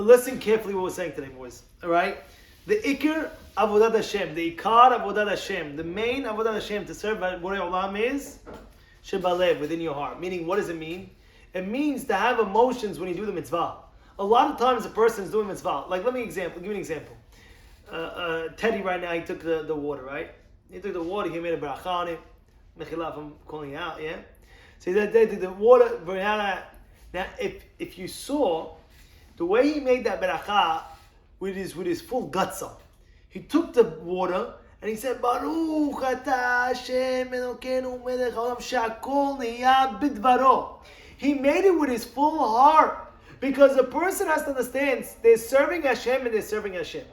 Listen carefully what we're saying today, boys. All right? The Ikar Avodat Hashem, the Ikar Avodat Hashem, the main Avodat Hashem to serve by Borei Olam is Shebalev, within your heart. Meaning, what does it mean? It means to have emotions when you do the mitzvah. A lot of times a person is doing mitzvah. Like, give you an example. Teddy right now, he took the water, right? He took the water, he made a bracha on it. Mechila, if I'm calling you out, yeah? So he did the water. Now, if you saw the way he made that bracha with his full guts up, he took the water and he said, Baruch atah Hashem Elokeinu melech haolam she'akol niyah bidvaro. He made it with his full heart, because a person has to understand they're serving Hashem and they're serving Hashem.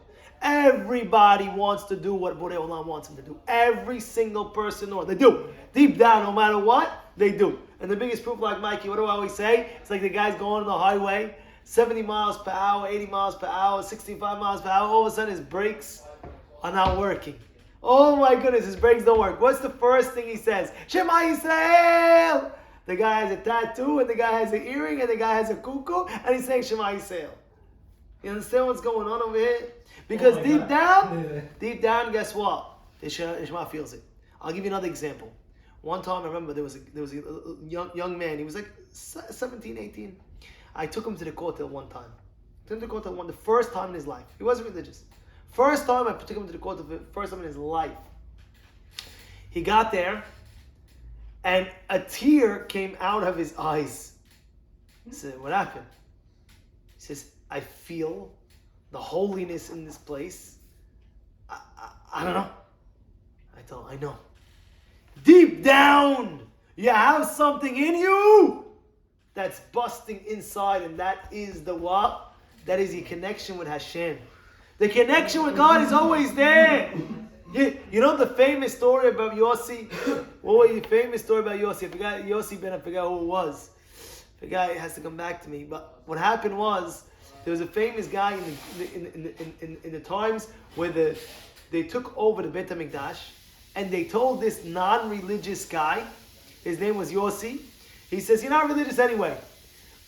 Everybody wants to do what Borei Olam wants them to do. Every single person knows. They do. Deep down, no matter what, they do. And the biggest proof, like Mikey, what do I always say? It's like the guy's going on the highway, 70 miles per hour, 80 miles per hour, 65 miles per hour. All of a sudden, his brakes are not working. Oh my goodness, his brakes don't work. What's the first thing he says? Shema Yisrael! The guy has a tattoo, and the guy has an earring, and the guy has a kuku, and he's saying Shema Yisrael. You understand what's going on over here? Because deep down, guess what? The Shema feels it. I'll give you another example. One time, I remember there was a young man. He was like 17, 18. I took him to the kotel one time. The first time in his life. He wasn't religious. First time I took him to the kotel, first time in his life. He got there, and a tear came out of his eyes. He said, what happened? He says, I feel the holiness in this place. I don't know. I told him, I know. Deep down, you have something in you that's busting inside, and that is the what? That is your connection with Hashem. The connection with God is always there. You know the famous story about Yossi? What was the famous story about Yossi? I forgot Yossi Ben, I forgot who it was. The guy has to come back to me. But what happened was, there was a famous guy in the times where they took over the Beit HaMikdash, and they told this non-religious guy, his name was Yossi, he says, you're not religious anyway.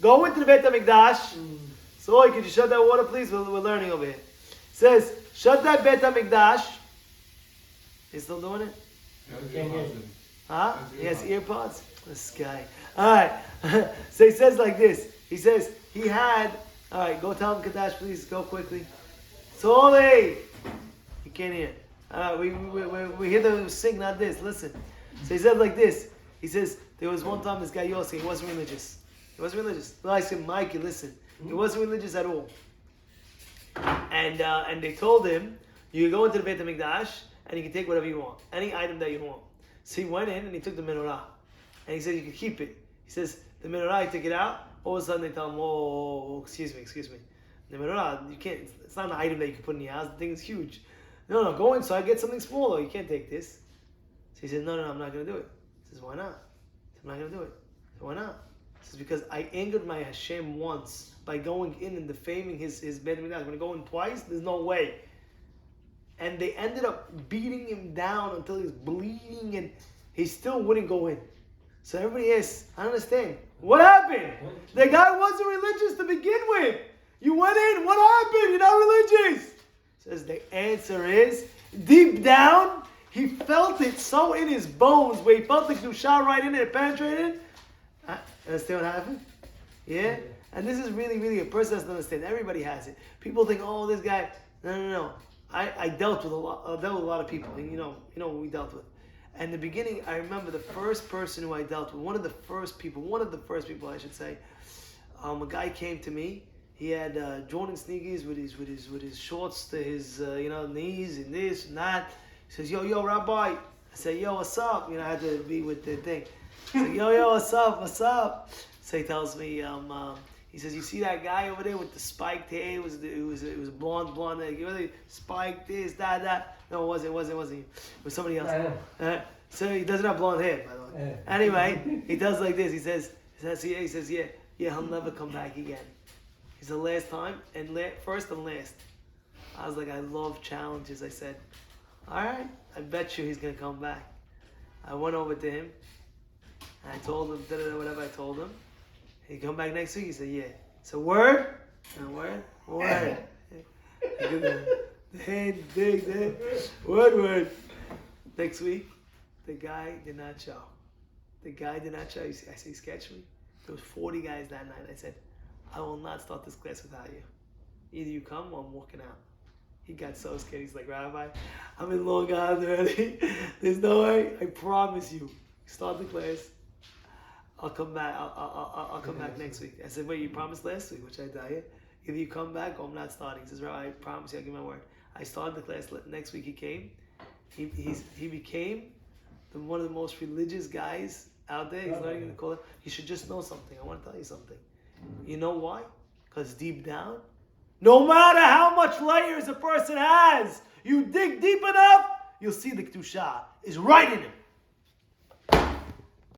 Go into the Beit HaMikdash. So, could you shut that water, please? We're learning over here. Says, shut that Beit HaMikdash. He's still doing it? Huh? He has earpods? This guy. Alright. So he says like this. He says, he had... Alright, go tell him Kadash, please. Go quickly. Soli! He can't hear. Alright, we hear them sing, not this. Listen. So he said like this. He says, there was one time this guy Yossi, he wasn't religious. No, I said, Mikey, listen. He wasn't religious at all. And they told him, you can go into the Beit HaMikdash and you can take whatever you want. Any item that you want. So he went in and he took the menorah. And he said, you can keep it. He says, the menorah, he took it out. All of a sudden they tell him, oh, excuse me. The menorah, you can't, it's not an item that you can put in your house. The thing is huge. No, go inside, get something smaller. You can't take this. So he says, no, I'm not going to do it. He says, why not? I'm not going to do it. So why not? He says, because I angered my Hashem once by going in and defaming his Beit HaMikdash. I'm going to go in twice? There's no way. And they ended up beating him down until he was bleeding, and he still wouldn't go in. So everybody asks, I understand. What happened? The guy wasn't religious to begin with. You went in, what happened? You're not religious. Says the answer is, deep down, he felt it so in his bones, where he felt the Kedusha right in it, penetrated. Understand what happened? Yeah? And this is really, really, a person has to understand. Everybody has it. People think, oh, this guy. No. I dealt with a lot of people. And you know what we dealt with. And in the beginning, I remember the first person who I dealt with, one of the first people I should say, a guy came to me. He had Jordan sneakers with his shorts to his knees and this and that. He says, yo, Rabbi. I say, yo, what's up? I had to be with the thing. I say, yo, what's up? So he tells me, he says, you see that guy over there with the spiked hair? It was blonde, like, really spiked this, that. No, it wasn't you. It was somebody else. So he doesn't have blonde hair, by the way. Anyway, he does like this. He says, yeah, he'll never come back again. He's the last time, and first and last. I was like, I love challenges. I said, all right, I bet you he's going to come back. I went over to him, and I told him, whatever I told him. He come back next week, he said, yeah. So word? at that. The hand, big. Word. Next week, the guy did not show. I say, sketch me. There was 40 guys that night. I said, I will not start this class without you. Either you come or I'm walking out. He got so scared. He's like, Rabbi, I'm in Long Island already. There's no way. I promise you. Start the class. I'll come back. I'll come back next week. I said, wait, you promised last week, which I tell you. Either you come back or I'm not starting. He says, Rabbi, I promise you, I'll give my word. I started the class. Next week he came. He became one of the most religious guys out there. He's not even going to call it. You should just know something. I want to tell you something. You know why? Because deep down, no matter how much layers a person has, you dig deep enough, you'll see the Kedusha is right in him.